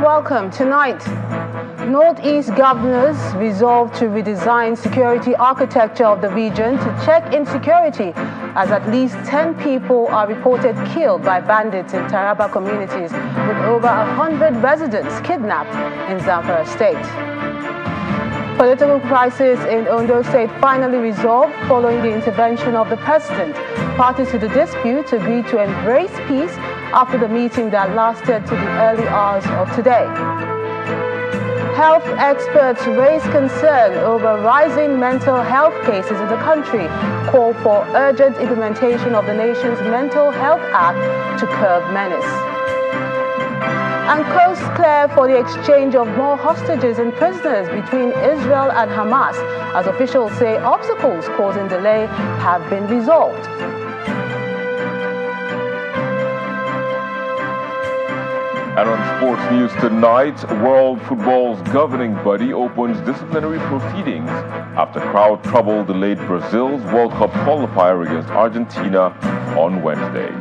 and welcome. Tonight, Northeast governors resolve to redesign security architecture of the region to check insecurity, as at least 10 people are reported killed by bandits in Taraba communities, with over 100 residents kidnapped in Zamfara state. Political crisis in Ondo state finally resolved following the intervention of the president. Parties to the dispute agreed to embrace peace after the meeting that lasted to the early hours of today. Health experts raise concern over rising mental health cases in the country, call for urgent implementation of the nation's Mental Health Act to curb menace. And coast clear for the exchange of more hostages and prisoners between Israel and Hamas, as officials say obstacles causing delay have been resolved. And on sports news tonight, World Football's governing body opens disciplinary proceedings after crowd trouble delayed Brazil's World Cup qualifier against Argentina on Wednesday.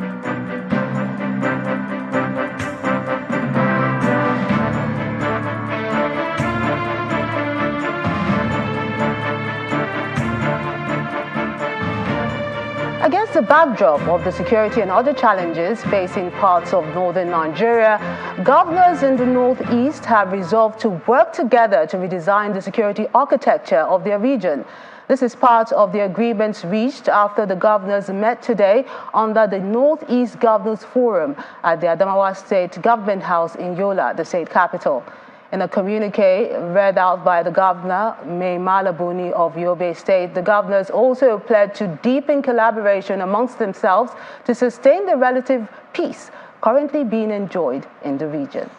Against the backdrop of the security and other challenges facing parts of northern Nigeria, governors in the northeast have resolved to work together to redesign the security architecture of their region. This is part of the agreements reached after the governors met today under the Northeast Governors Forum at the Adamawa State Government House in Yola, the state capital. In a communique read out by the governor, Mai Malabuni of Yobe State, the governors also pledged to deepen collaboration amongst themselves to sustain the relative peace currently being enjoyed in the region.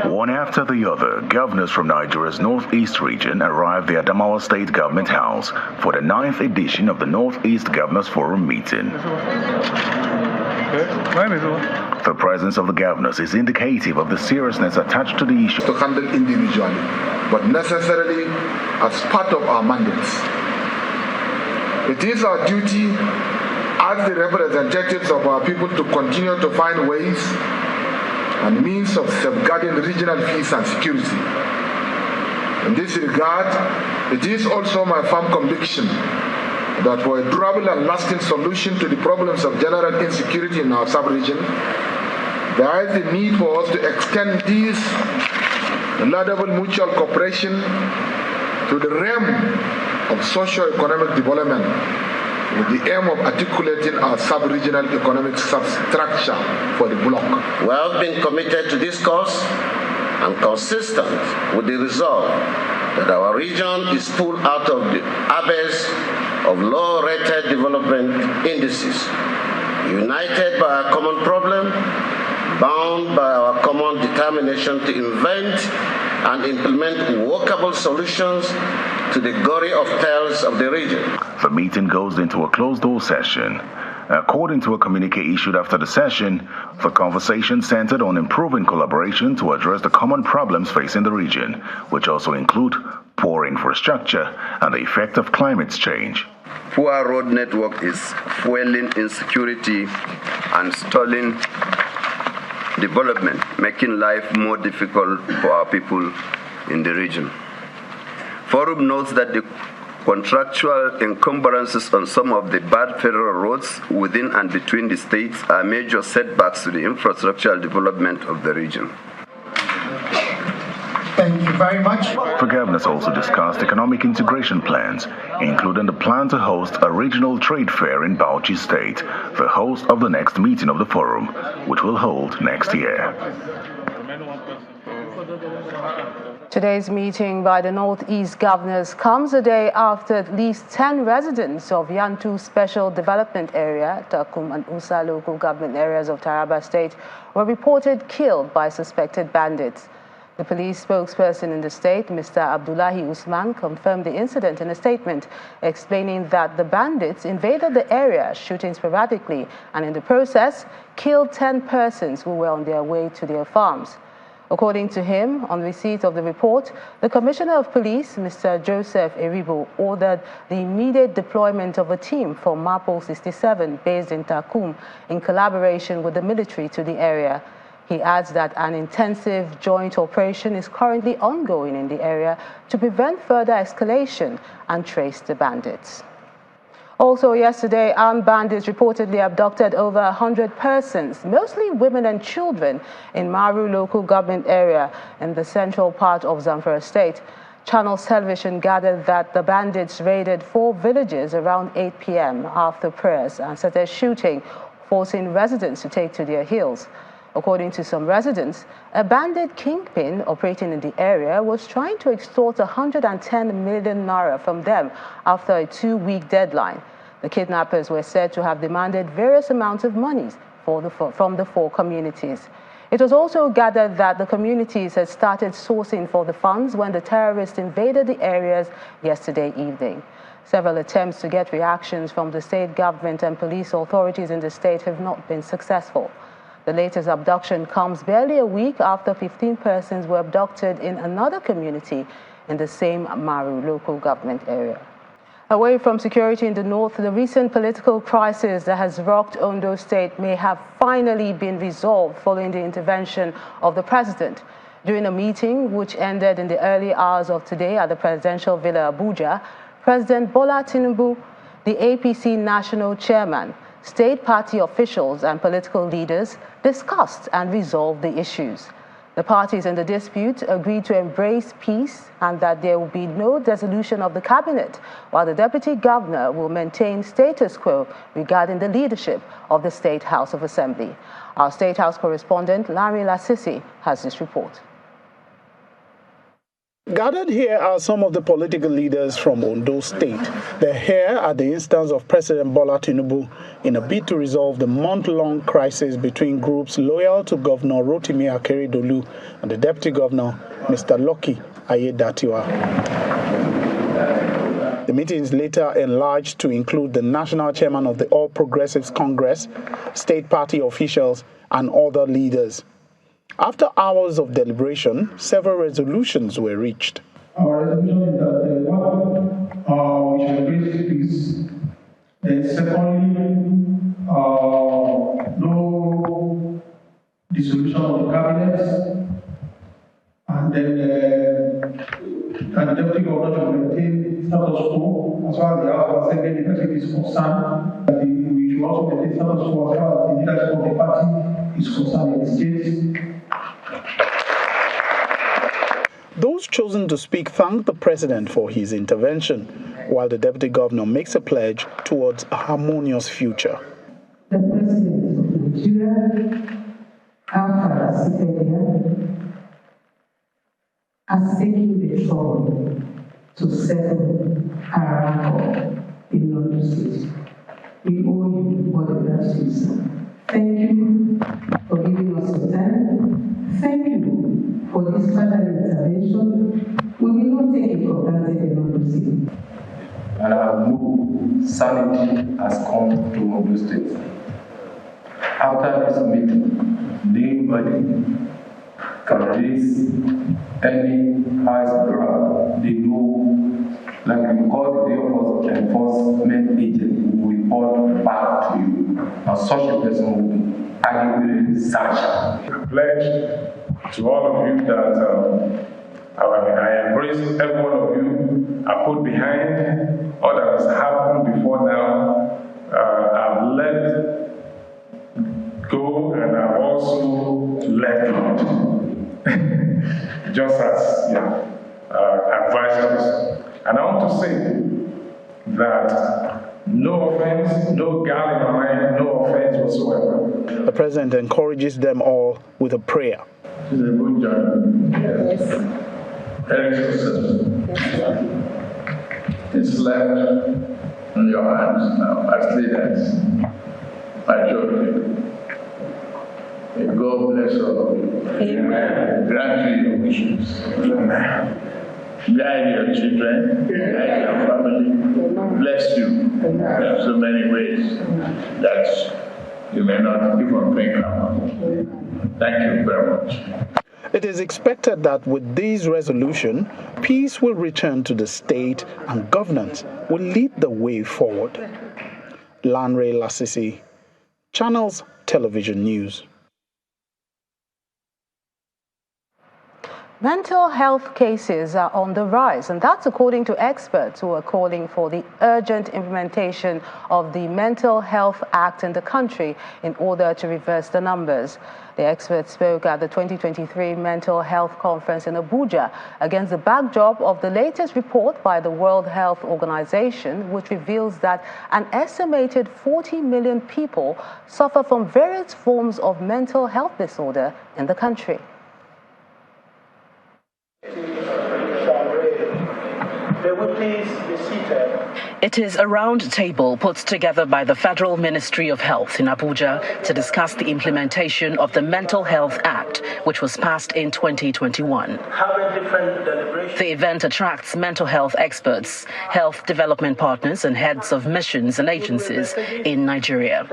One after the other, governors from Nigeria's northeast region arrived at the Adamawa State Government House for the 9th edition of the Northeast Governors Forum meeting. The presence of the governors is indicative of the seriousness attached to the issue. To handle individually, but necessarily as part of our mandates. It is our duty as the representatives of our people to continue to find ways and means of safeguarding regional peace and security. In this regard, it is also my firm conviction that for a durable and lasting solution to the problems of general insecurity in our sub-region, there is a need for us to extend this laudable mutual cooperation to the realm of socio-economic development with the aim of articulating our sub-regional economic substructure for the bloc. We have been committed to this cause and consistent with the resolve that our region is pulled out of the abyss of low-rated development indices, united by a common problem, bound by our common determination to invent and implement workable solutions to the gory of tales of the region. The meeting goes into a closed-door session. According to a communique issued after the session, the conversation centered on improving collaboration to address the common problems facing the region, which also include poor infrastructure and the effect of climate change. Poor road network is fueling insecurity and stalling development, making life more difficult for our people in the region. Forum notes that the contractual encumbrances on some of the bad federal roads within and between the states are major setbacks to the infrastructural development of the region. Thank you very much. The governors also discussed economic integration plans, including the plan to host a regional trade fair in Bauchi State, the host of the next meeting of the forum, which will hold next year. Today's meeting by the Northeast governors comes a day after at least 10 residents of Yantu Special Development Area, Takum and Usa local government areas of Taraba State, were reported killed by suspected bandits. The police spokesperson in the state, Mr. Abdullahi Usman, confirmed the incident in a statement, explaining that the bandits invaded the area, shooting sporadically, and in the process, killed 10 persons who were on their way to their farms. According to him, on receipt of the report, the Commissioner of Police, Mr. Joseph Eribo, ordered the immediate deployment of a team from MAPO 67 based in Takum in collaboration with the military to the area. He adds that an intensive joint operation is currently ongoing in the area to prevent further escalation and trace the bandits. Also yesterday, armed bandits reportedly abducted over 100 persons, mostly women and children, in Maru local government area in the central part of Zamfara state. Channels Television gathered that the bandits raided 4 villages around 8 p.m. after prayers and started shooting, forcing residents to take to their heels. According to some residents, a bandit kingpin operating in the area was trying to extort 110 million naira from them after a 2-week deadline. The kidnappers were said to have demanded various amounts of money from the 4 communities. It was also gathered that the communities had started sourcing for the funds when the terrorists invaded the areas yesterday evening. Several attempts to get reactions from the state government and police authorities in the state have not been successful. The latest abduction comes barely a week after 15 persons were abducted in another community in the same Maru local government area. Away from security in the north, the recent political crisis that has rocked Ondo State may have finally been resolved following the intervention of the president. During a meeting which ended in the early hours of today at the presidential villa Abuja, President Bola Tinubu, the APC national chairman, state party officials and political leaders discussed and resolved the issues. The parties in the dispute agreed to embrace peace and that there will be no dissolution of the cabinet, while the deputy governor will maintain status quo regarding the leadership of the State House of Assembly. Our State House correspondent, Larry Lasisi, has this report. Gathered here are some of the political leaders from Ondo State. They're here at the instance of President Bola Tinubu in a bid to resolve the month-long crisis between groups loyal to Governor Rotimi Akeredolu and the Deputy Governor, Mr. Lucky Ayedatiwa. The meeting is later enlarged to include the national chairman of the All Progressives Congress, state party officials, and other leaders. After hours of deliberation, several resolutions were reached. Our resolution is that we should embrace peace. Then secondly, no dissolution of the cabinet. And then the deputy governor should maintain status quo as far as the House of Assembly leadership is concerned. We should also maintain status quo as far as the leadership of the party is concerned in the state. Those chosen to speak thanked the president for his intervention, while the deputy governor makes a pledge towards a harmonious future. The president of Nigeria, our seated here, has taken the trouble to settle our record in Ondo State. We owe you what the best is. Thank you for giving us the time. Thank you for this further intervention. We will not take it for granted in Ondo State. And our new sanity has come to Ondo State. After this meeting, nobody can raise any high ground. They know, like we call the enforcement agent, who will report back to you. And such a person will be adequately searched. I pledge to all of you that I embrace every one of you. I put behind all that has happened before now. I've let go and I've also let God. Just as advisors. And I want to say that no offense, no guile in my mind, no offense whatsoever. The president encourages them all with a prayer. It's a good journey. Yes. Very successful. Yes. It's left in your hands now as leaders. Majority. May God bless all of you. Amen. Grant you your wishes. Amen. Guide your children, guide your family. Bless you. There are so many ways that you may not even think about. Thank you very much. It is expected that with this resolution, peace will return to the state and governance will lead the way forward. Lanre Lasisi, Channels Television News. Mental health cases are on the rise, and that's according to experts who are calling for the urgent implementation of the Mental Health Act in the country in order to reverse the numbers. The experts spoke at the 2023 Mental Health Conference in Abuja against the backdrop of the latest report by the World Health Organization, which reveals that an estimated 40 million people suffer from various forms of mental health disorder in the country. It is a round table put together by the Federal Ministry of Health in Abuja to discuss the implementation of the Mental Health Act, which was passed in 2021. The event attracts mental health experts, health development partners, and heads of missions and agencies in Nigeria.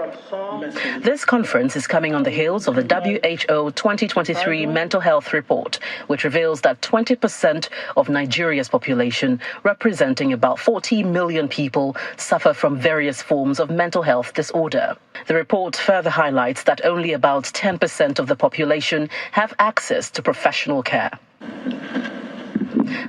This conference is coming on the heels of the WHO 2023 Mental Health Report, which reveals that 20% of Nigeria's population, representing about 40 million people, suffer from various forms of mental health disorder. The report further highlights that only about 10% of the population have access to professional care.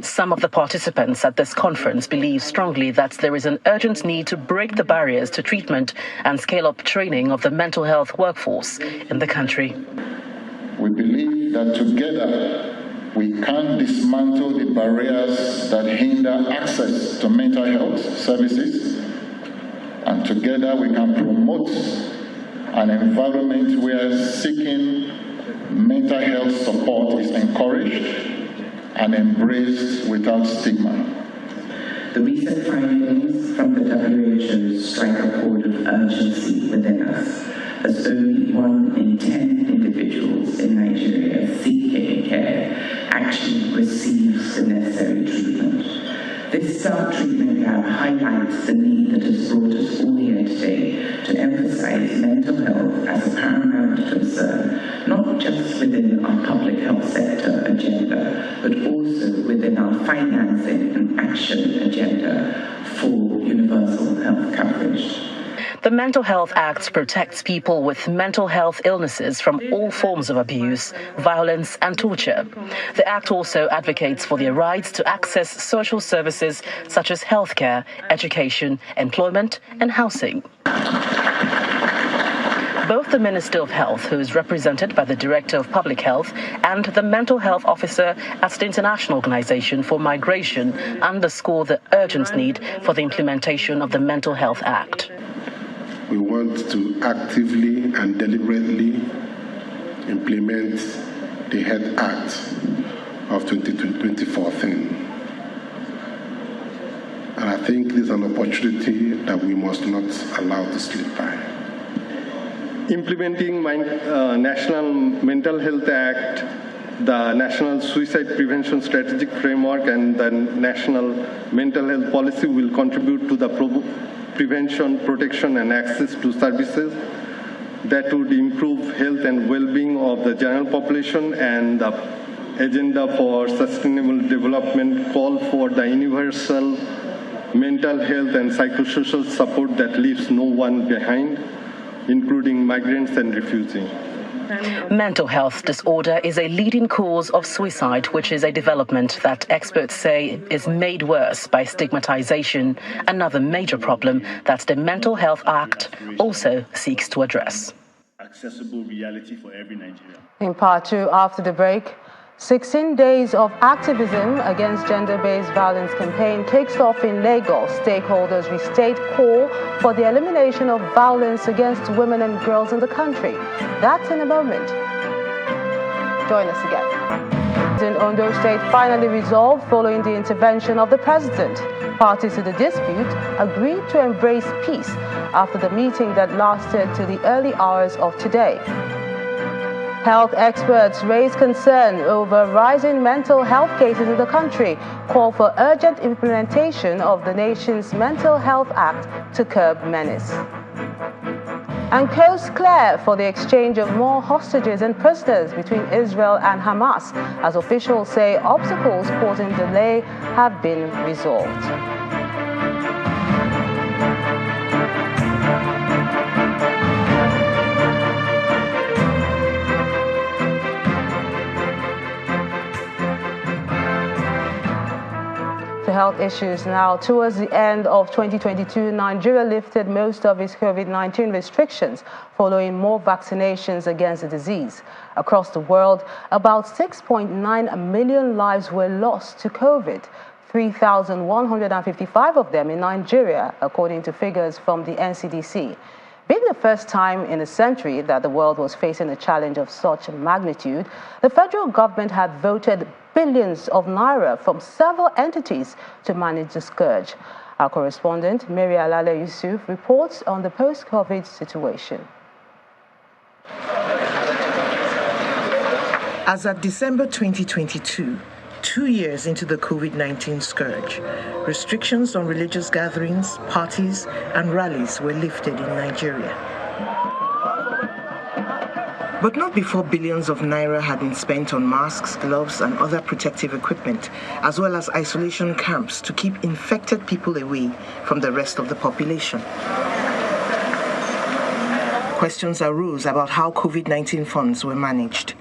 Some of the participants at this conference believe strongly that there is an urgent need to break the barriers to treatment and scale up training of the mental health workforce in the country. We believe that together we can dismantle the barriers that hinder access to mental health services, and together we can promote an environment where seeking mental health support is encouraged and embraced without stigma. The recent findings from the WHO's strike a chord of urgency within us, as only 1 in 10 individuals in Nigeria seeking care actually receives the necessary treatment. This self-treatment gap highlights the need that has brought us all here today to emphasize mental health as a paramount concern, not just within our public health sector agenda, but also within our financing and action agenda for universal health coverage. The Mental Health Act protects people with mental health illnesses from all forms of abuse, violence, and torture. The Act also advocates for their rights to access social services such as healthcare, education, employment, and housing. Both the Minister of Health, who is represented by the Director of Public Health, and the Mental Health Officer at the International Organization for Migration underscore the urgent need for the implementation of the Mental Health Act. We want to actively and deliberately implement the Health Act of 2014. And I think this is an opportunity that we must not allow to slip by. Implementing National Mental Health Act, the National Suicide Prevention Strategic Framework, and the National Mental Health Policy will contribute to the prevention, protection, and access to services that would improve health and well-being of the general population, and the agenda for sustainable development call for the universal mental health and psychosocial support that leaves no one behind, including migrants and refugees. Mental health disorder is a leading cause of suicide, which is a development that experts say is made worse by stigmatization, another major problem that the Mental Health Act also seeks to address. Accessible reality for every Nigerian. In part 2, after the break, 16 days of activism against gender-based violence campaign kicks off in Lagos. Stakeholders restate call for the elimination of violence against women and girls in the country. That's in a moment. Join us again. In Ondo State finally resolved following the intervention of the president. Parties to the dispute agreed to embrace peace after the meeting that lasted till the early hours of today. Health experts raise concern over rising mental health cases in the country, call for urgent implementation of the nation's Mental Health Act to curb menace. And coast clear for the exchange of more hostages and prisoners between Israel and Hamas, as officials say obstacles causing delay have been resolved. Health issues now. Towards the end of 2022, Nigeria lifted most of its COVID-19 restrictions following more vaccinations against the disease. Across the world, about 6.9 million lives were lost to COVID, 3,155 of them in Nigeria, according to figures from the NCDC. Being the first time in a century that the world was facing a challenge of such magnitude, the federal government had voted billions of naira from several entities to manage the scourge. Our correspondent, Mary Alale Yusuf, reports on the post-COVID situation. As of December 2022, 2 years into the COVID-19 scourge, restrictions on religious gatherings, parties, and rallies were lifted in Nigeria. But not before billions of naira had been spent on masks, gloves, and other protective equipment, as well as isolation camps to keep infected people away from the rest of the population. Questions arose about how COVID-19 funds were managed.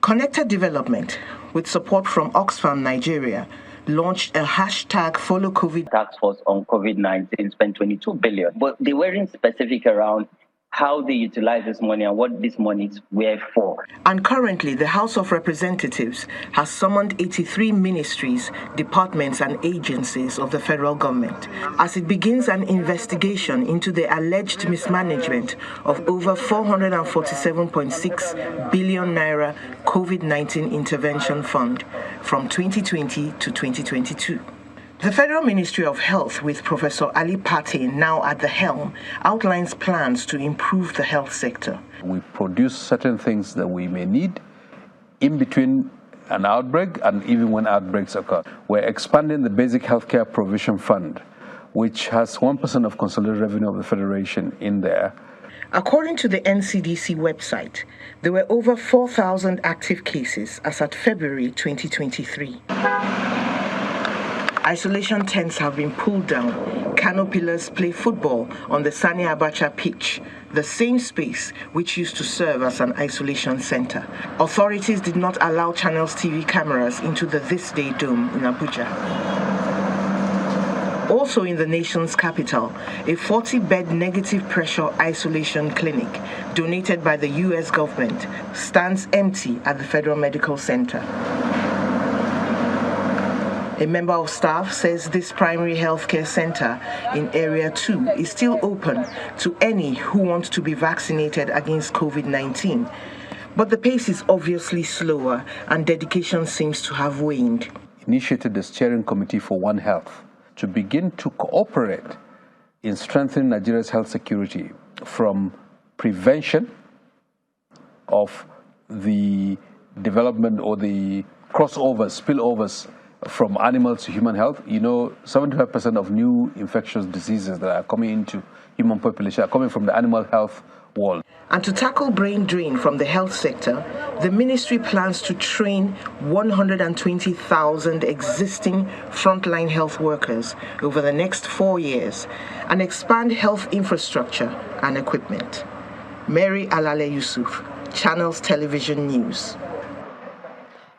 Connected Development, with support from Oxfam Nigeria, launched a #FollowCovid task force on COVID-19, spent 22 billion, but they weren't specific around how they utilize this money and what this money were for. And currently, the House of Representatives has summoned 83 ministries, departments, and agencies of the federal government as it begins an investigation into the alleged mismanagement of over 447.6 billion naira COVID-19 intervention fund from 2020 to 2022. The Federal Ministry of Health, with Professor Ali Pate now at the helm, outlines plans to improve the health sector. We produce certain things that we may need in between an outbreak and even when outbreaks occur. We're expanding the Basic Healthcare Provision Fund, which has 1% of consolidated revenue of the Federation in there. According to the NCDC website, there were over 4,000 active cases as at February 2023. Isolation tents have been pulled down. Canopilas play football on the Sani Abacha pitch, the same space which used to serve as an isolation center. Authorities did not allow Channels TV cameras into the This Day Dome in Abuja. Also in the nation's capital, a 40-bed negative pressure isolation clinic donated by the U.S. government stands empty at the Federal Medical Center. A member of staff says this primary healthcare center in Area 2 is still open to any who want to be vaccinated against COVID-19. But the pace is obviously slower and dedication seems to have waned. Initiated the Steering Committee for One Health to begin to cooperate in strengthening Nigeria's health security from prevention of the development or the spillovers from animals to human health. You know, 75% of new infectious diseases that are coming into human population are coming from the animal health world. And to tackle brain drain from the health sector, the ministry plans to train 120,000 existing frontline health workers over the next 4 years and expand health infrastructure and equipment. Mary Alale Yusuf, Channels Television News.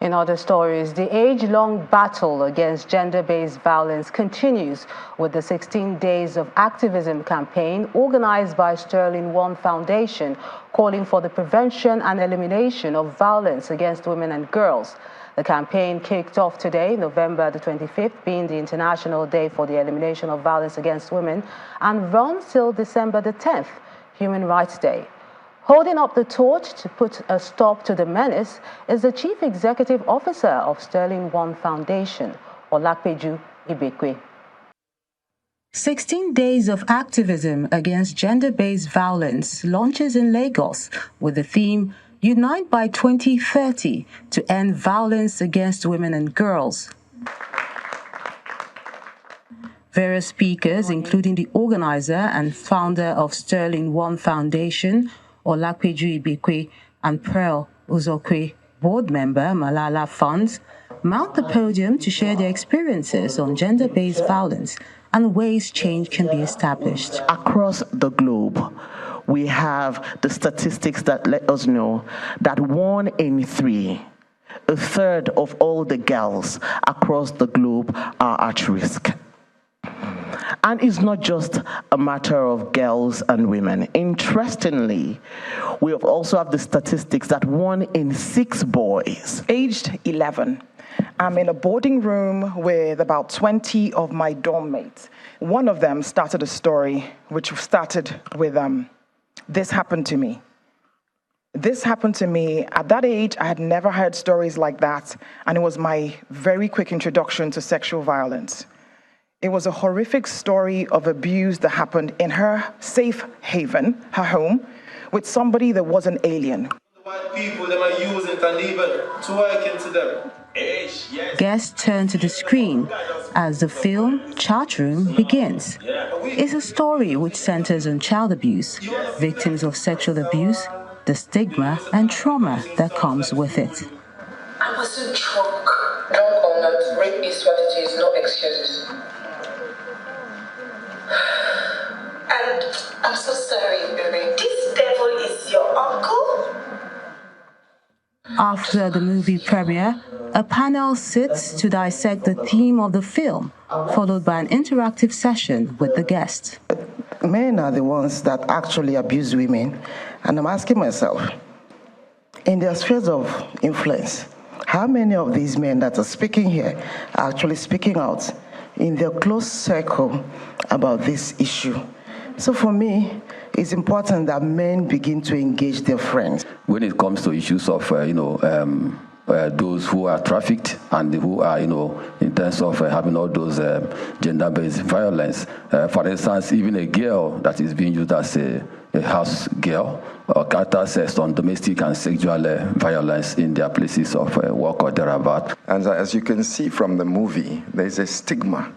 In other stories, the age-long battle against gender-based violence continues with the 16 Days of Activism campaign organized by Sterling One Foundation, calling for the prevention and elimination of violence against women and girls. The campaign kicked off today, November the 25th, being the International Day for the Elimination of Violence Against Women, and runs till December the 10th, Human Rights Day. Holding up the torch to put a stop to the menace is the Chief Executive Officer of Sterling One Foundation, Olakpeju Ibekwe. 16 Days of Activism Against Gender-Based Violence launches in Lagos with the theme Unite by 2030 to End Violence Against Women and Girls. Various speakers, including the organizer and founder of Sterling One Foundation, Olakpeju Ibekwe, and Pearl Uzokwe, board member Malala Funds, mount the podium to share their experiences on gender-based violence and ways change can be established. Across the globe, we have the statistics that let us know that 1 in 3, a third of all the girls across the globe are at risk. And it's not just a matter of girls and women. Interestingly, we also have the statistics that 1 in 6 boys, aged 11, I'm in a boarding room with about 20 of my dorm mates. One of them started a story which started with, this happened to me. This happened to me. At that age, I had never heard stories like that, and it was my very quick introduction to sexual violence. It was a horrific story of abuse that happened in her safe haven, her home, with somebody that was an alien. White people, they are using it and even twerking to them. Guests turn to the screen as the film Chat Room begins. It's a story which centers on child abuse, victims of sexual abuse, the stigma and trauma that comes with it. I wasn't drunk. Drunk or not, rape is what it is, no excuses. And I'm so sorry, baby. This devil is your uncle? After the movie premiere, a panel sits to dissect the theme of the film, followed by an interactive session with the guests. Men are the ones that actually abuse women, and I'm asking myself, in their spheres of influence, how many of these men that are speaking here are actually speaking out in their close circle about this issue? So for me, it's important that men begin to engage their friends. When it comes to issues of, those who are trafficked and who are, in terms of having all those gender-based violence, for instance, even a girl that is being used as a house girl or character sex on domestic and sexual violence in their places of work or thereabout. And as you can see from the movie, there's a stigma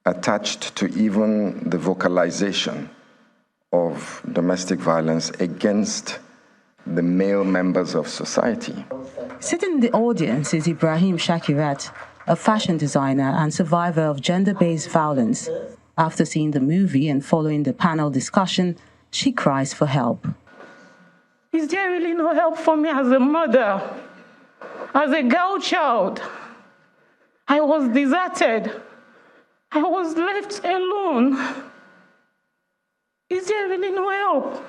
attached to even the vocalization of domestic violence against the male members of society. Sitting in the audience is Ibrahim Shakirat, a fashion designer and survivor of gender-based violence. After seeing the movie and following the panel discussion, she cries for help. Is there really no help for me as a mother? As a girl child? I was deserted. I was left alone. Is there really no help?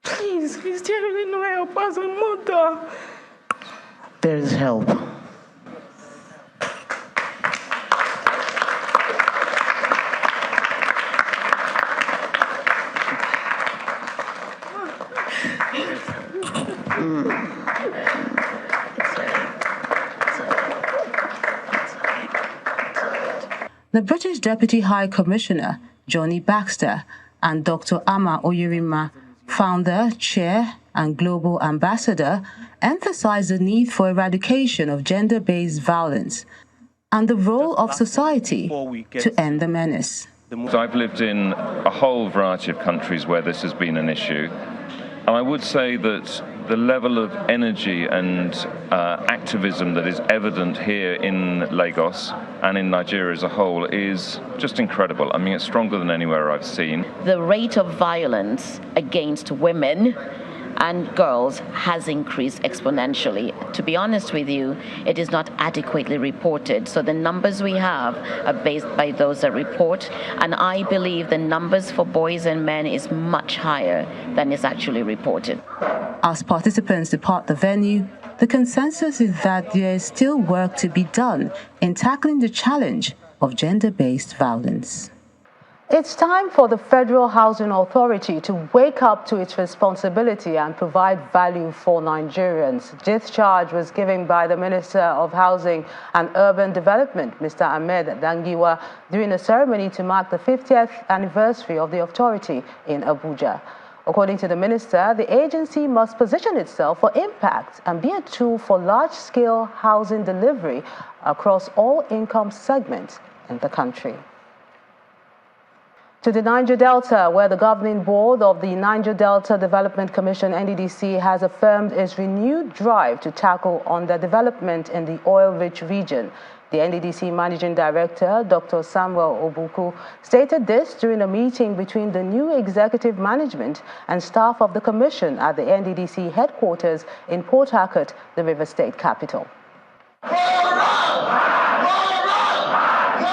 Please, is there really no help as a mother? There is help. The British Deputy High Commissioner, Johnny Baxter, and Dr. Ama Oyirima, founder, chair, and global ambassador, emphasized the need for eradication of gender-based violence and the role of society to end the menace. I've lived in a whole variety of countries where this has been an issue, and I would say that the level of energy and activism that is evident here in Lagos and in Nigeria as a whole is just incredible. I mean, it's stronger than anywhere I've seen. The rate of violence against women and girls has increased exponentially. To be honest with you, it is not adequately reported. So the numbers we have are based by those that report, and I believe the numbers for boys and men is much higher than is actually reported. As participants depart the venue, the consensus is that there is still work to be done in tackling the challenge of gender-based violence. It's time for the Federal Housing Authority to wake up to its responsibility and provide value for Nigerians. This charge was given by the Minister of Housing and Urban Development, Mr. Ahmed Dangiwa, during a ceremony to mark the 50th anniversary of the authority in Abuja. According to the minister, the agency must position itself for impact and be a tool for large-scale housing delivery across all income segments in the country. To the Niger Delta, where the governing board of the Niger Delta Development Commission, NDDC, has affirmed its renewed drive to tackle underdevelopment in the oil-rich region. The NDDC Managing Director, Dr. Samuel Obuku, stated this during a meeting between the new executive management and staff of the commission at the NDDC headquarters in Port Harcourt, the River State capital.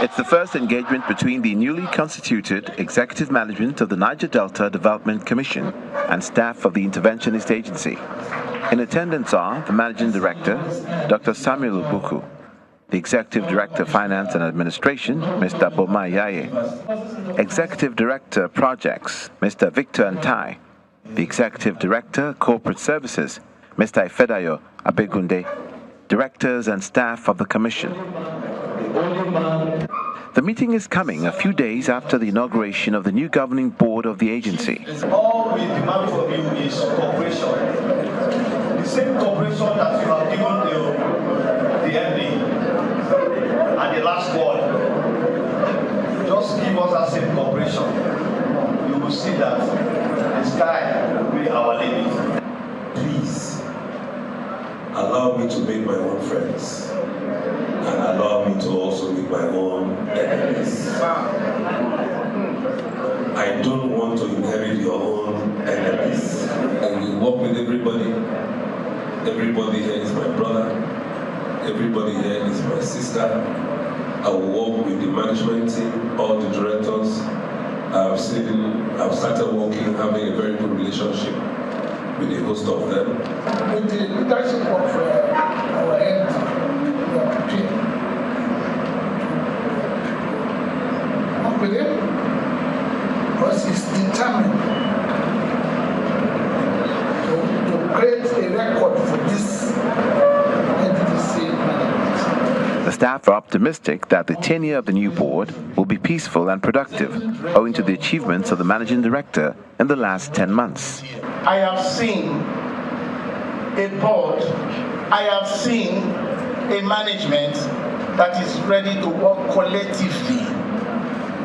It's the first engagement between the newly constituted executive management of the Niger Delta Development Commission and staff of the interventionist agency. In attendance are the Managing Director, Dr. Samuel Obuku, the Executive Director, Finance and Administration, Mr. Boma Yaye, Executive Director, Projects, Mr. Victor Antai, the Executive Director, Corporate Services, Mr. Ifedayo Abegunde, directors and staff of the Commission. The meeting is coming a few days after the inauguration of the new governing board of the agency. All we demand from you is cooperation. The same cooperation that you have given the MD and the last one. Just give us that same cooperation. You will see that the sky will be our limit. Please allow me to make my own friends and allow me to also make my own enemies. I don't want to inherit your own enemies. I will work with everybody. Everybody here is my brother. Everybody here is my sister. I will work with the management team, all the directors. I've started working, having a very good relationship with a host of them. With the leadership of our MD, we are prepared to work with him because he's determined to create a record for this NDDC management. The staff are optimistic that the tenure of the new board will be peaceful and productive, owing to the achievements of the managing director in the last 10 months. I have seen a board, I have seen a management that is ready to work collectively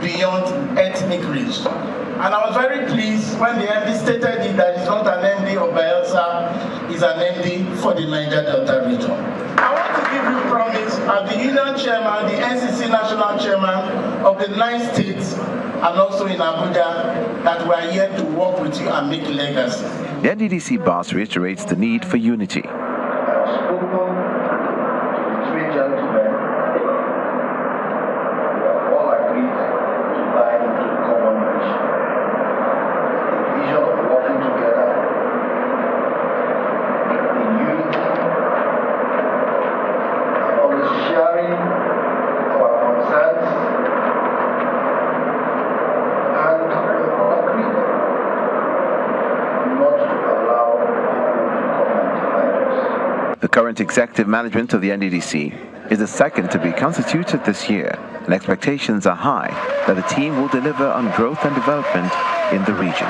beyond ethnic reach. And I was very pleased when the MD stated it that it's not an MD of Bayelsa, it's an MD for the Niger Delta region. I want to give you promise as the Union Chairman, the NCC National Chairman of the 9 states, and also in Abuja, that we are here to work with you and make legacy. The NDDC boss reiterates the need for unity. I've spoken to the 3 gentlemen. We have all agreed to buy into a common vision. A vision of working together in unity and always sharing our concerns. The current executive management of the NDDC is the second to be constituted this year, and expectations are high that the team will deliver on growth and development in the region.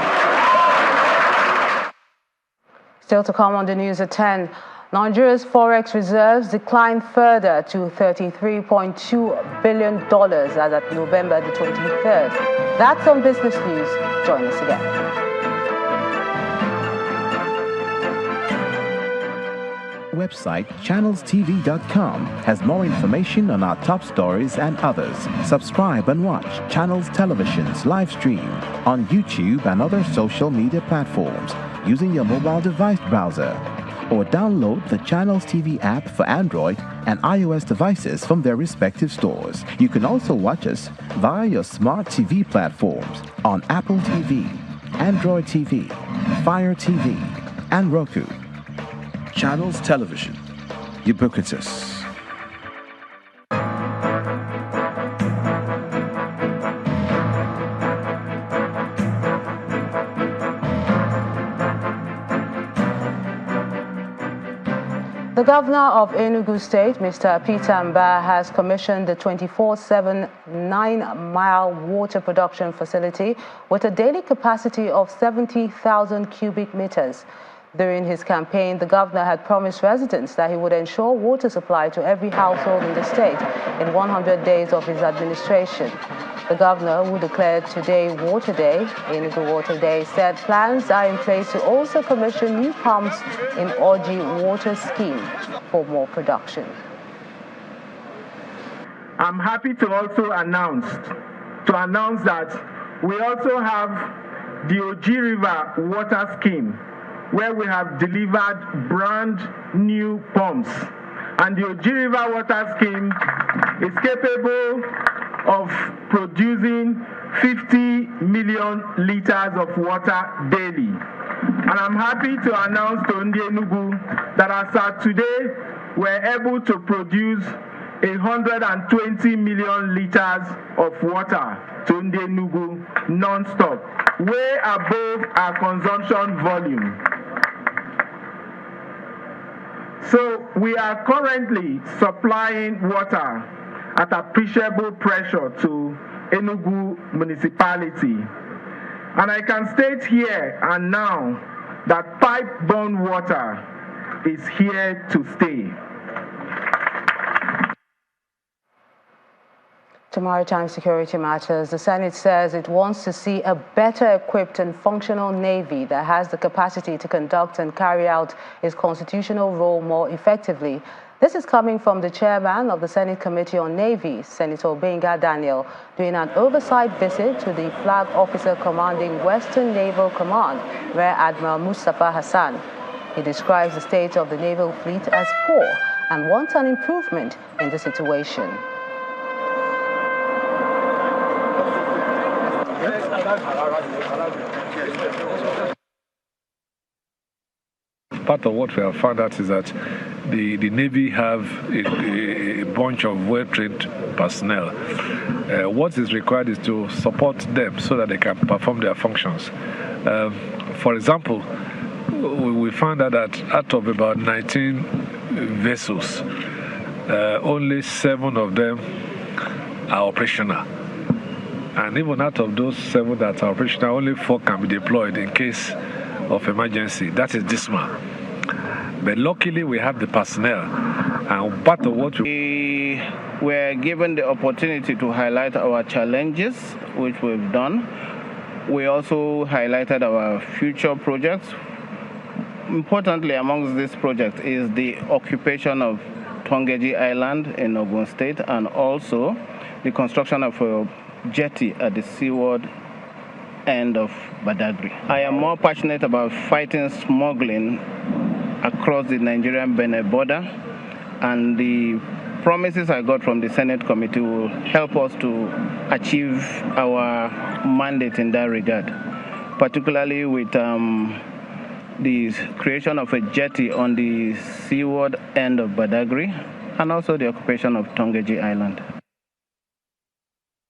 Still to come on the news at 10, Nigeria's forex reserves declined further to $33.2 billion as at November the 23rd. That's on Business News. Join us again. Website channelstv.com has more information on our top stories and others. Subscribe and watch Channels Television's live stream on YouTube and other social media platforms using your mobile device browser, or download the Channels TV app for Android and iOS devices from their respective stores. You can also watch us via your smart TV platforms on Apple TV, Android TV, Fire TV, and Roku. Channels Television, ubiquitous. The governor of Enugu State, Mr. Peter Mba, has commissioned the 24/7 9-mile water production facility with a daily capacity of 70,000 cubic meters. During his campaign, the governor had promised residents that he would ensure water supply to every household in the state in 100 days of his administration. The governor, who declared today Water Day, Enugu Water Day, said plans are in place to also commission new pumps in Oji water scheme for more production. I'm happy to also announce that we also have the Oji River water scheme, where we have delivered brand new pumps. And the Oji River water scheme is capable of producing 50 million liters of water daily. And I'm happy to announce to Enugu that as of today, we're able to produce 120 million liters of water to Enugu non-stop, way above our consumption volume. So we are currently supplying water at appreciable pressure to Enugu municipality. And I can state here and now that pipe-borne water is here to stay. To maritime security matters, the Senate says it wants to see a better equipped and functional Navy that has the capacity to conduct and carry out its constitutional role more effectively. This is coming from the chairman of the Senate Committee on Navy, Senator Benga Daniel, during an oversight visit to the flag officer commanding Western Naval Command, Rear Admiral Mustafa Hassan. He describes the state of the naval fleet as poor and wants an improvement in the situation. Part of what we have found out is that the Navy have a bunch of well-trained personnel. What is required is to support them so that they can perform their functions. For example, we found out that out of about 19 vessels, only 7 of them are operational. And even out of those 7 that are operational, only 4 can be deployed in case of emergency. That is dismal. But luckily, we have the personnel. And part of what we were given the opportunity to highlight our challenges, which we've done. We also highlighted our future projects. Importantly, amongst these projects is the occupation of Tongeji Island in Ogun State, and also the construction of a jetty at the seaward end of Badagry. I am more passionate about fighting smuggling across the Nigerian-Benin border, and the promises I got from the Senate committee will help us to achieve our mandate in that regard, particularly with the creation of a jetty on the seaward end of Badagry, and also the occupation of Tongeji Island.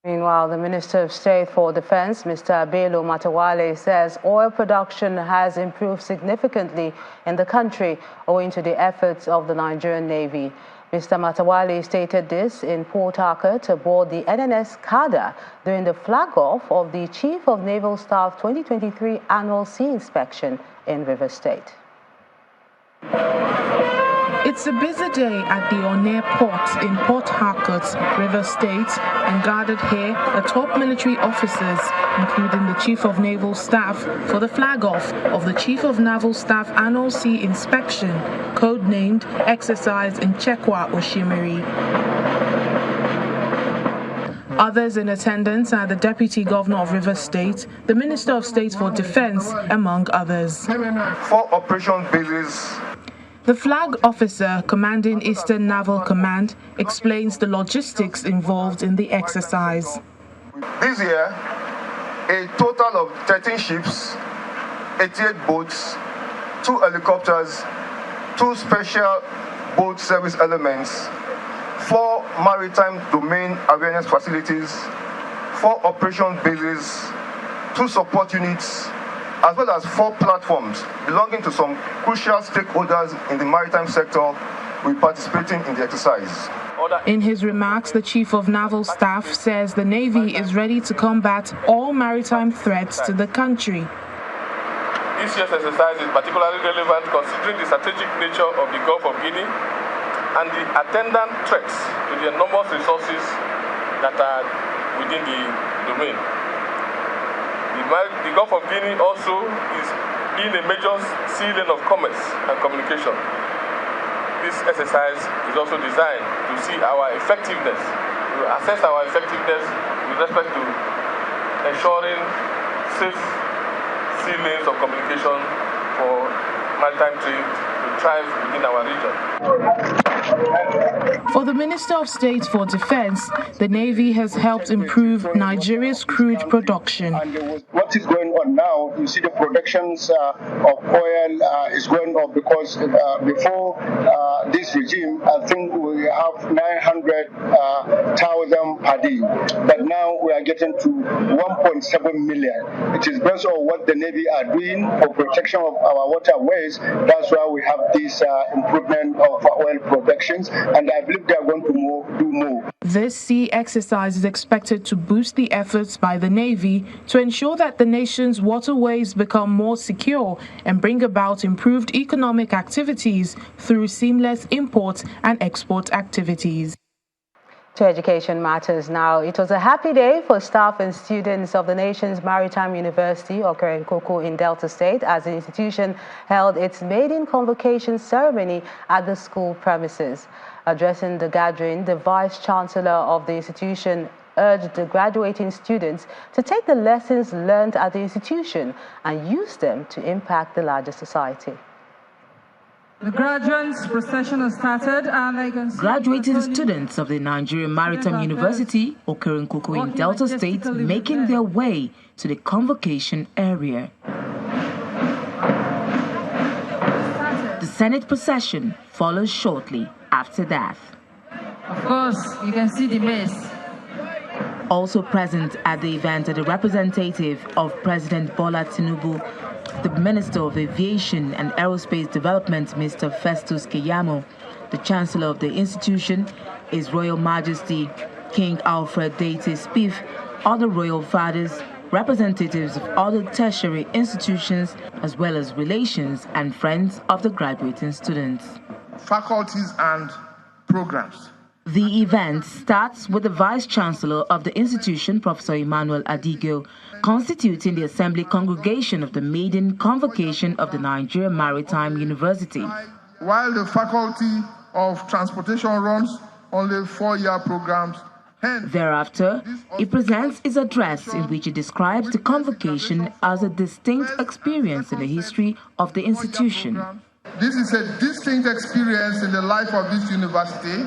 Meanwhile, the Minister of State for Defense, Mr. Bello Matawale, says oil production has improved significantly in the country owing to the efforts of the Nigerian Navy. Mr. Matawale stated this in Port Harcourt aboard the NNS Kada during the flag-off of the Chief of Naval Staff 2023 Annual Sea Inspection in Rivers State. It's a busy day at the Onair Port in Port Harcourt, Rivers State, and gathered here are top military officers, including the Chief of Naval Staff, for the flag-off of the Chief of Naval Staff Annual Sea Inspection, codenamed Exercise in Chekwa Oshimiri. Others in attendance are the Deputy Governor of Rivers State, the Minister of State for Defense, among others. 4 operation bases. The flag officer commanding Eastern Naval Command explains the logistics involved in the exercise. This year, a total of 13 ships, 88 boats, 2 helicopters, 2 special boat service elements, 4 maritime domain awareness facilities, 4 operation bases, 2 support units, as well as 4 platforms belonging to some crucial stakeholders in the maritime sector will be participating in the exercise. In his remarks, the Chief of Naval Staff says the Navy is ready to combat all maritime threats to the country. this year's exercise is particularly relevant considering the strategic nature of the Gulf of Guinea and the attendant threats to the enormous resources that are within the domain. The Gulf of Guinea also is in a major sea lane of commerce and communication. This exercise is also designed to see our effectiveness, to assess our effectiveness with respect to ensuring safe sea lanes of communication for maritime trade to thrive within our region. For the Minister of State for Defense, the Navy has helped improve Nigeria's crude production. What is going on now, you see the productions of oil is going up because before this regime, I think we have 900,000 per day. But now we are getting to 1.7 million. It is based on what the Navy are doing for protection of our waterways. That's why we have this improvement of oil productions, and I believe they are going to do more. This sea exercise is expected to boost the efforts by the Navy to ensure that the nation's waterways become more secure and bring about improved economic activities through seamless import and export activities. To education matters now. It was a happy day for staff and students of the nation's Maritime University, Okerenkoko in Delta State, as the institution held its maiden convocation ceremony at the school premises. Addressing the gathering, the Vice-Chancellor of the institution urged the graduating students to take the lessons learned at the institution and use them to impact the larger society. The graduates procession has started, and I can see graduating students of the Nigerian Maritime University, Okerenkoko in Delta State, making their way to the convocation area. The Senate procession follows shortly after that. Of course, you can see the mess. Also present at the event are the representative of President Bola Tinubu, the Minister of Aviation and Aerospace Development, Mr. Festus Keyamo, the Chancellor of the institution, His Royal Majesty King Alfred Deite Spiff, other royal fathers, representatives of other tertiary institutions, as well as relations and friends of the graduating students. Faculties and programs. The event starts with the Vice-Chancellor of the institution, Professor Emmanuel Adigio, constituting the Assembly Congregation of the maiden convocation of the Nigeria Maritime University. While the Faculty of Transportation runs only 4-year programs, thereafter, he presents his address in which he describes the convocation as a distinct experience in the history of the institution. This is a distinct experience in the life of this university,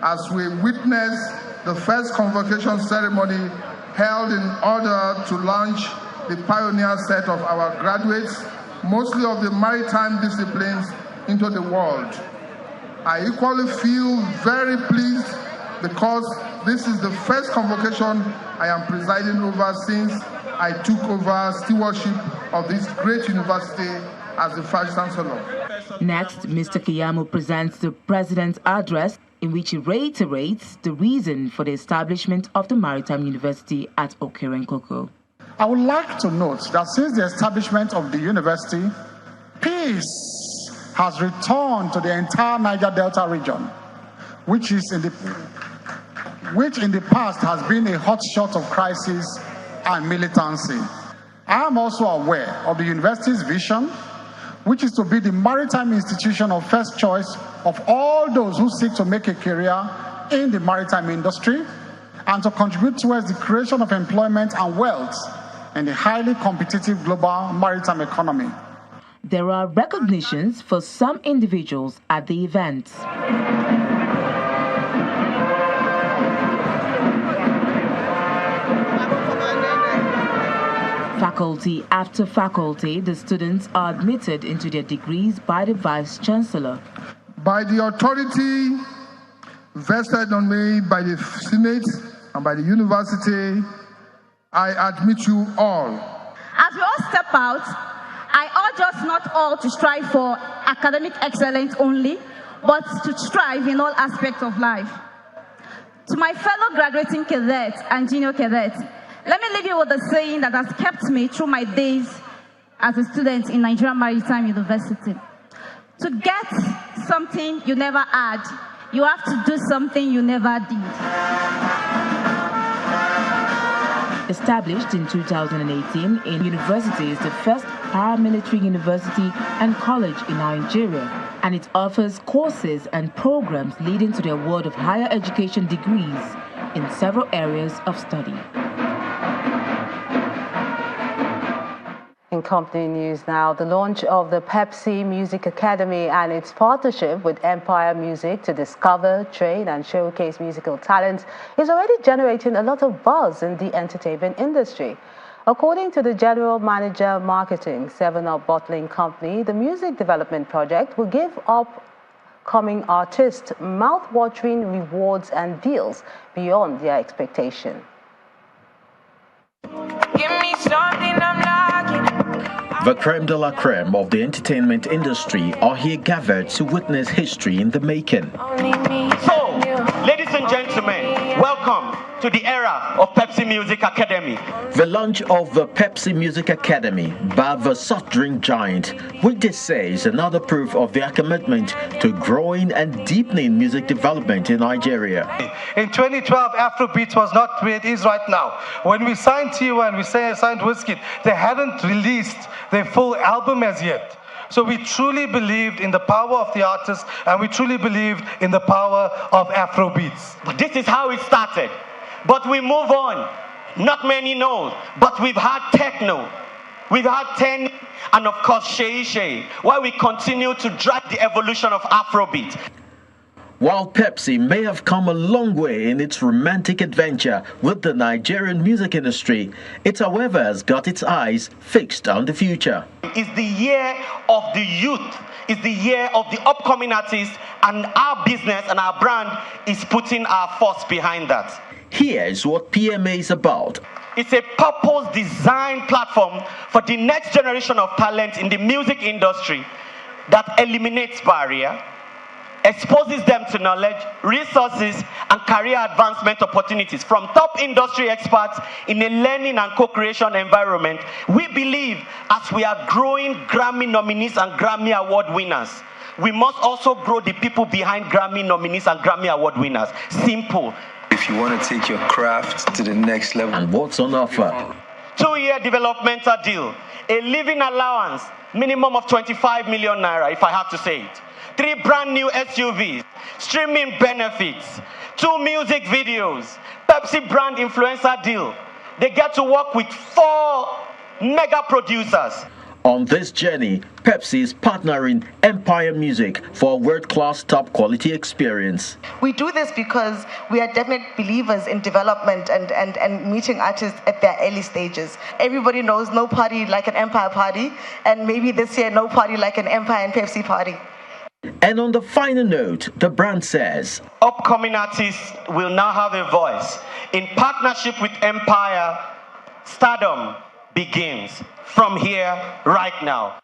as we witness the first convocation ceremony held in order to launch the pioneer set of our graduates, mostly of the maritime disciplines, into the world. I equally feel very pleased because this is the first convocation I am presiding over since I took over stewardship of this great university as the Vice Chancellor. Next, Mr. Keyamo presents the President's address, in which he reiterates the reason for the establishment of the Maritime University at Okerenkoko. I would like to note that since the establishment of the university, peace has returned to the entire Niger Delta region, which in the past has been a hotspot of crisis and militancy. I am also aware of the university's vision, which is to be the maritime institution of first choice of all those who seek to make a career in the maritime industry and to contribute towards the creation of employment and wealth in the highly competitive global maritime economy. There are recognitions for some individuals at the event. Faculty after faculty, the students are admitted into their degrees by the Vice-Chancellor. By the authority vested on me by the Senate and by the university, I admit you all. As we all step out, I urge us not all to strive for academic excellence only, but to strive in all aspects of life. To my fellow graduating cadets and junior cadets, let me leave you with a saying that has kept me through my days as a student in Nigeria Maritime University. To get something you never had, you have to do something you never did. Established in 2018, in university is the first paramilitary university and college in Nigeria, and it offers courses and programs leading to the award of higher education degrees in several areas of study. In company news now, the launch of the Pepsi Music Academy and its partnership with Empire Music to discover, train and showcase musical talents is already generating a lot of buzz in the entertainment industry. According to the General Manager Marketing, 7up Bottling Company, the music development project will give upcoming artists mouth-watering rewards and deals beyond their expectation. Give me something I'm lacking. The creme de la creme of the entertainment industry are here gathered to witness history in the making. So, ladies and gentlemen, welcome to the era of Pepsi Music Academy. The launch of the Pepsi Music Academy by the soft drink giant, which they say is another proof of their commitment to growing and deepening music development in Nigeria. In 2012, Afrobeats was not where it is right now. When we signed Tiwa and we signed Wizkid, they hadn't released their full album as yet. So we truly believed in the power of the artist, and we truly believed in the power of Afrobeats. But this is how it started. But we move on. Not many know, but we've had techno, we've had ten, and of course Shay, while we continue to drive the evolution of Afrobeat. While Pepsi may have come a long way in its romantic adventure with the Nigerian music industry, it however has got its eyes fixed on the future. It's the year of the youth, it's the year of the upcoming artists, and our business and our brand is putting our force behind that. Here is what PMA is about. It's a purpose-designed platform for the next generation of talent in the music industry that eliminates barrier, exposes them to knowledge, resources, and career advancement opportunities from top industry experts in a learning and co-creation environment. We believe as we are growing Grammy nominees and Grammy Award winners, we must also grow the people behind Grammy nominees and Grammy Award winners. Simple. If you want to take your craft to the next level. And what's on offer? 2-year developmental deal, a living allowance, minimum of 25 million naira, if I have to say it. 3 brand new SUVs, streaming benefits, 2 music videos, Pepsi brand influencer deal. They get to work with 4 mega producers. On this journey, Pepsi is partnering Empire Music for a world-class top-quality experience. We do this because we are definite believers in development and meeting artists at their early stages. Everybody knows no party like an Empire party, and maybe this year no party like an Empire and Pepsi party. And on the final note, the brand says, upcoming artists will now have a voice. In partnership with Empire, stardom begins from here, right now.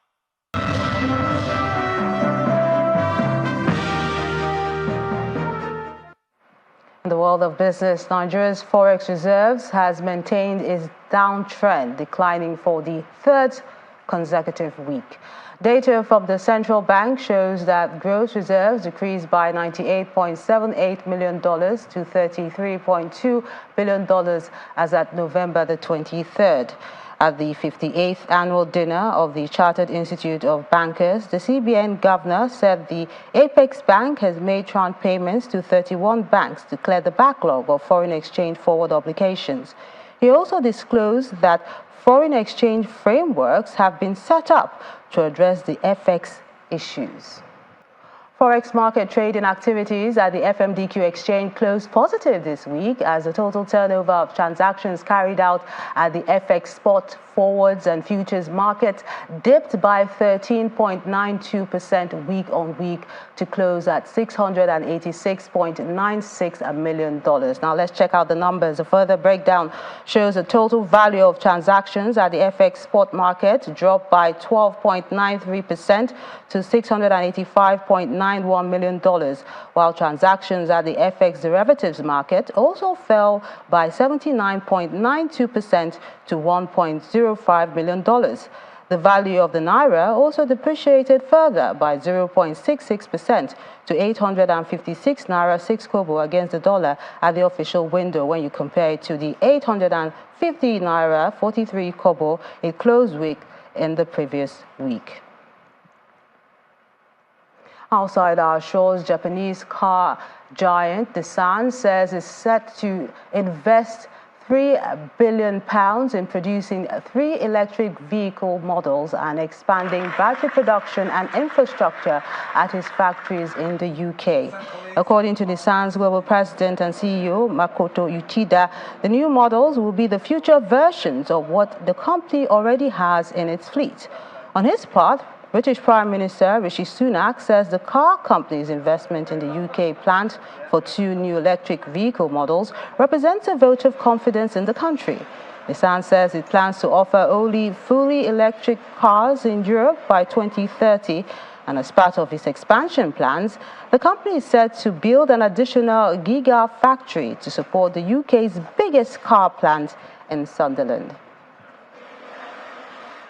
In the world of business, Nigeria's forex reserves has maintained its downtrend, declining for the 3rd consecutive week. Data from the central bank shows that gross reserves decreased by $98.78 million to $33.2 billion as at November the 23rd. At the 58th annual dinner of the Chartered Institute of Bankers, the CBN governor said the Apex Bank has made tranche payments to 31 banks to clear the backlog of foreign exchange forward obligations. He also disclosed that foreign exchange frameworks have been set up to address the FX issues. Forex market trading activities at the FMDQ exchange closed positive this week as the total turnover of transactions carried out at the FX spot, forwards and futures market dipped by 13.92% week on week to close at $686.96 million. Now let's check out the numbers. A further breakdown shows the total value of transactions at the FX spot market dropped by 12.93% to $685.91 million, while transactions at the FX derivatives market also fell by 79.92% to $1.05 million. The value of the Naira also depreciated further by 0.66% to 856 Naira 6 kobo against the dollar at the official window when you compare it to the 850 Naira 43 kobo it closed with in the previous week. Outside our shores, Japanese car giant Nissan says it's set to invest £3 billion in producing 3 electric vehicle models and expanding battery production and infrastructure at its factories in the UK. According to Nissan's global president and CEO, Makoto Uchida, the new models will be the future versions of what the company already has in its fleet. On his part, British Prime Minister Rishi Sunak says the car company's investment in the UK plant for 2 new electric vehicle models represents a vote of confidence in the country. Nissan says it plans to offer only fully electric cars in Europe by 2030, and as part of its expansion plans, the company is set to build an additional gigafactory to support the UK's biggest car plant in Sunderland.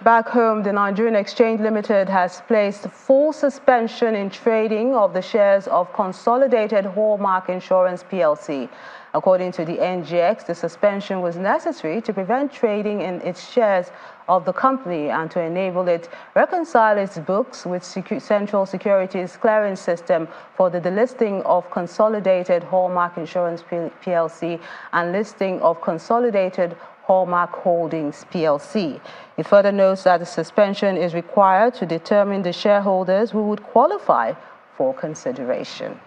Back home, the Nigerian Exchange Limited has placed full suspension in trading of the shares of Consolidated Hallmark Insurance PLC. According to the NGX, the suspension was necessary to prevent trading in its shares of the company and to enable it reconcile its books with Central Securities Clearance System for the delisting of Consolidated Hallmark Insurance PLC and listing of Consolidated Hallmark Holdings PLC. It further notes that the suspension is required to determine the shareholders who would qualify for consideration.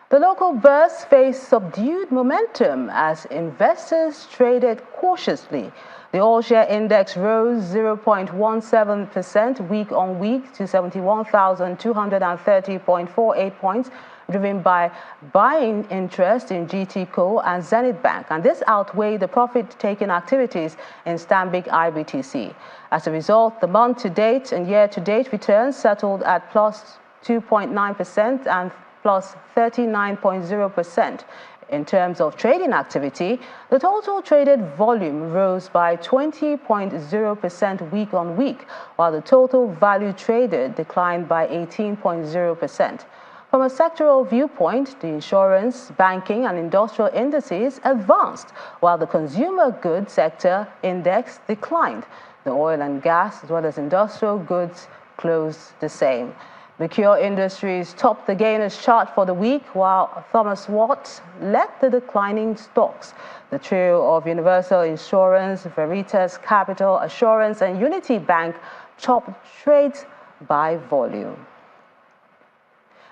The local bourse faced subdued momentum as investors traded cautiously. The all-share index rose 0.17% week-on-week to 71,230.48 points, driven by buying interest in GTCO and Zenith Bank, and this outweighed the profit-taking activities in Stanbic IBTC. As a result, the month-to-date and year-to-date returns settled at plus 2.9% and plus 39.0%. In terms of trading activity, the total traded volume rose by 20.0% week-on-week, while the total value traded declined by 18.0%. From a sectoral viewpoint, the insurance, banking, and industrial indices advanced, while the consumer goods sector index declined. The oil and gas, as well as industrial goods, closed the same. Mercure Industries topped the gainers chart for the week, while Thomas Watts led the declining stocks. The trio of Universal Insurance, Veritas Capital Assurance, and Unity Bank topped trades by volume.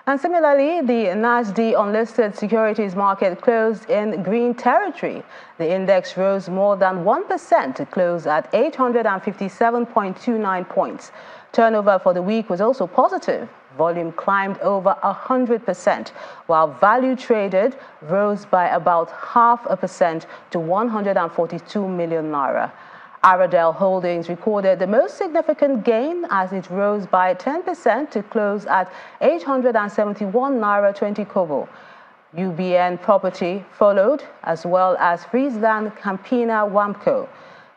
And similarly, the NASDAQ unlisted securities market closed in green territory. The index rose more than 1% to close at 857.29 points. Turnover for the week was also positive. Volume climbed over 100%, while value traded rose by about 0.5% to 142 million naira. Aradel Holdings recorded the most significant gain as it rose by 10% to close at 871 naira 20 kobo. UBN Property followed, as well as Friesland Campina Wamco.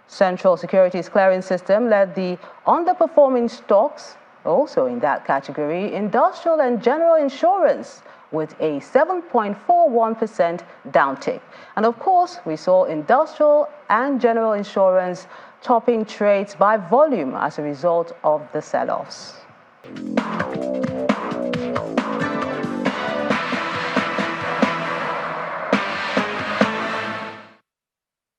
Central Securities Clearance System led the underperforming stocks. Also in that category, industrial and general insurance with a 7.41% downtick. And of course, we saw industrial and general insurance topping trades by volume as a result of the sell-offs.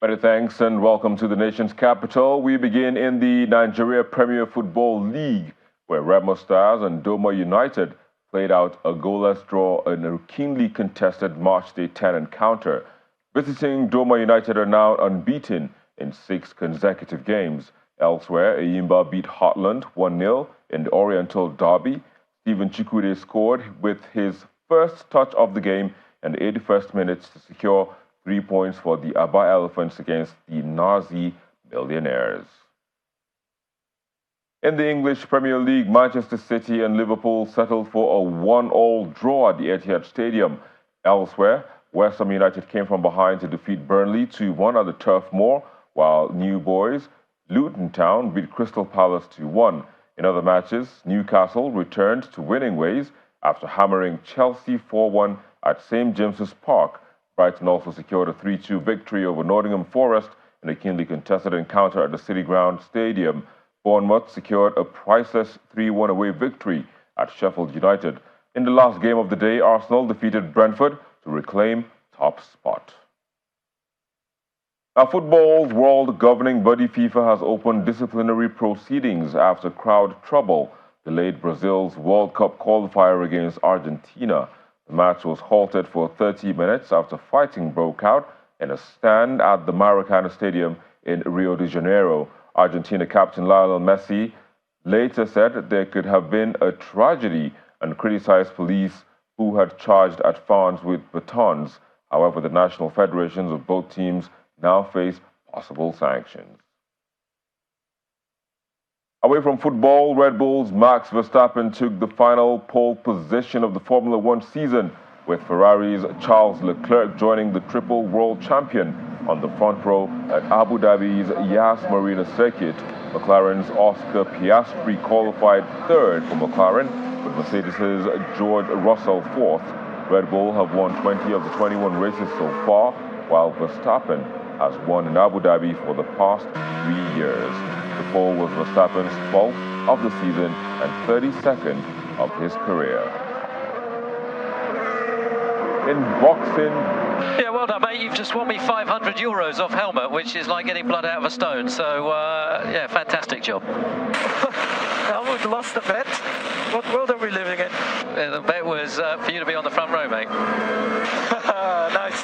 Many thanks and welcome to the nation's capital. We begin in the Nigeria Premier Football League, where Remo Stars and Doma United played out a goalless draw in a keenly contested March Day 10 encounter. Visiting Doma United are now unbeaten in 6 consecutive games. Elsewhere, Eyimba beat Heartland 1-0 in the Oriental Derby. Stephen Chukwude scored with his first touch of the game in the 81st minute to secure 3 points for the Aba Elephants against the Nazi Millionaires. In the English Premier League, Manchester City and Liverpool settled for a 1-1 draw at the Etihad Stadium. Elsewhere, West Ham United came from behind to defeat Burnley 2-1 at the Turf Moor, while New Boys Luton Town beat Crystal Palace 2-1. In other matches, Newcastle returned to winning ways after hammering Chelsea 4-1 at St. James's Park. Brighton also secured a 3-2 victory over Nottingham Forest in a keenly contested encounter at the City Ground Stadium. Bournemouth secured a priceless 3-1 away victory at Sheffield United. In the last game of the day, Arsenal defeated Brentford to reclaim top spot. Now, football's world governing body FIFA has opened disciplinary proceedings after crowd trouble delayed Brazil's World Cup qualifier against Argentina. The match was halted for 30 minutes after fighting broke out in a stand at the Maracanã Stadium in Rio de Janeiro. Argentina captain Lionel Messi later said there could have been a tragedy and criticized police who had charged at fans with batons. However, the national federations of both teams now face possible sanctions. Away from football, Red Bull's Max Verstappen took the final pole position of the Formula One season, with Ferrari's Charles Leclerc joining the triple world champion on the front row at Abu Dhabi's Yas Marina circuit. McLaren's Oscar Piastri qualified third for McLaren, with Mercedes's George Russell fourth. Red Bull have won 20 of the 21 races so far, while Verstappen has won in Abu Dhabi for the past 3 years. The pole was Verstappen's 12th of the season and 32nd of his career. In boxing... Yeah, well done, mate. You've just won me €500 off helmet, which is like getting blood out of a stone. So, yeah, fantastic job. I would lost the bet. What world are we living in? Yeah, the bet was for you to be on the front row, mate. Nice.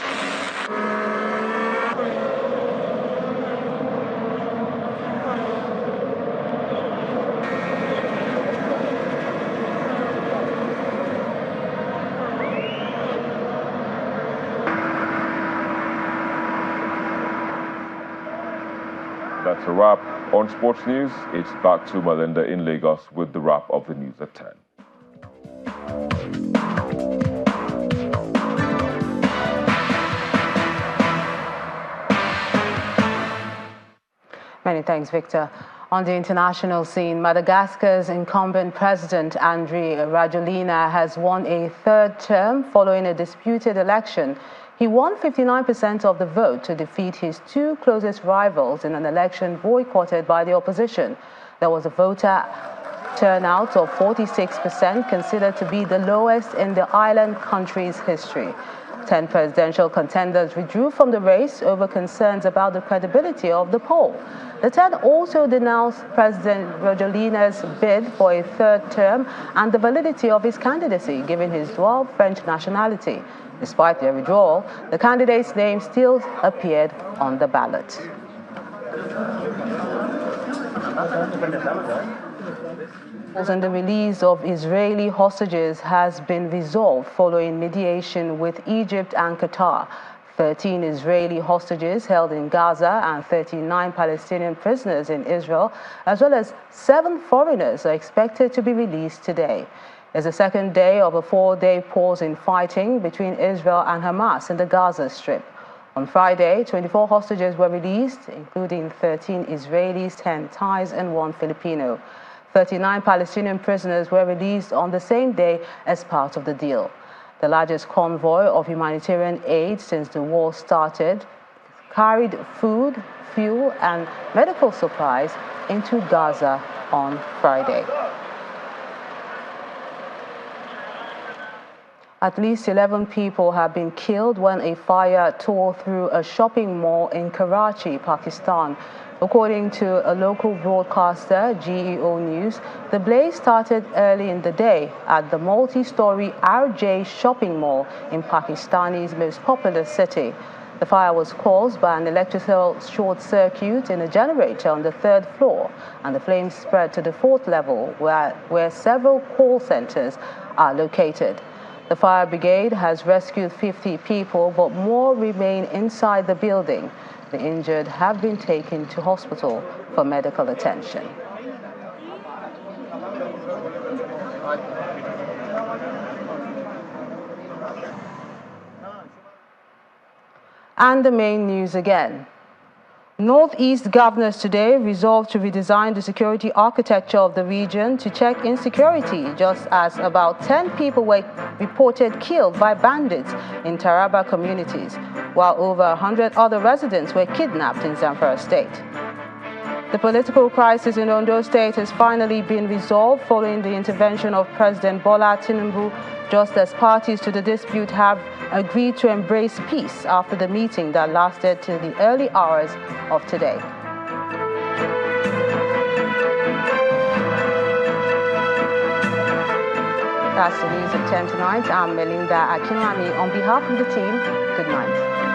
That's a wrap on Sports News. It's back to Melinda in Lagos with the wrap of the news at 10. Many thanks, Victor. On the international scene, Madagascar's incumbent president, Andry Rajoelina, has won a third term following a disputed election. He won 59% of the vote to defeat his two closest rivals in an election boycotted by the opposition. There was a voter turnout of 46%, considered to be the lowest in the island country's history. 10 presidential contenders withdrew from the race over concerns about the credibility of the poll. The 10 also denounced President Rajoelina's bid for a third term and the validity of his candidacy, given his dual French nationality. Despite their withdrawal, the candidate's name still appeared on the ballot. And the release of Israeli hostages has been resolved following mediation with Egypt and Qatar. 13 Israeli hostages held in Gaza and 39 Palestinian prisoners in Israel, as well as 7 foreigners, are expected to be released today. It's the second day of a 4-day pause in fighting between Israel and Hamas in the Gaza Strip. On Friday, 24 hostages were released, including 13 Israelis, 10 Thais, and 1 Filipino. 39 Palestinian prisoners were released on the same day as part of the deal. The largest convoy of humanitarian aid since the war started carried food, fuel, and medical supplies into Gaza on Friday. At least 11 people have been killed when a fire tore through a shopping mall in Karachi, Pakistan. According to a local broadcaster, GEO News, the blaze started early in the day at the multi-story RJ shopping mall in Pakistani's most populous city. The fire was caused by an electrical short circuit in a generator on the 3rd floor, and the flames spread to the 4th level, where several call centers are located. The fire brigade has rescued 50 people, but more remain inside the building. The injured have been taken to hospital for medical attention. And the main news again. Northeast governors today resolved to redesign the security architecture of the region to check insecurity, just as about 10 people were reported killed by bandits in Taraba communities, while over 100 other residents were kidnapped in Zamfara State. The political crisis in Ondo State has finally been resolved following the intervention of President Bola Tinubu, just as parties to the dispute have agreed to embrace peace after the meeting that lasted till the early hours of today. That's the news at 10 tonight. I'm Melinda Akinlami. On behalf of the team, good night.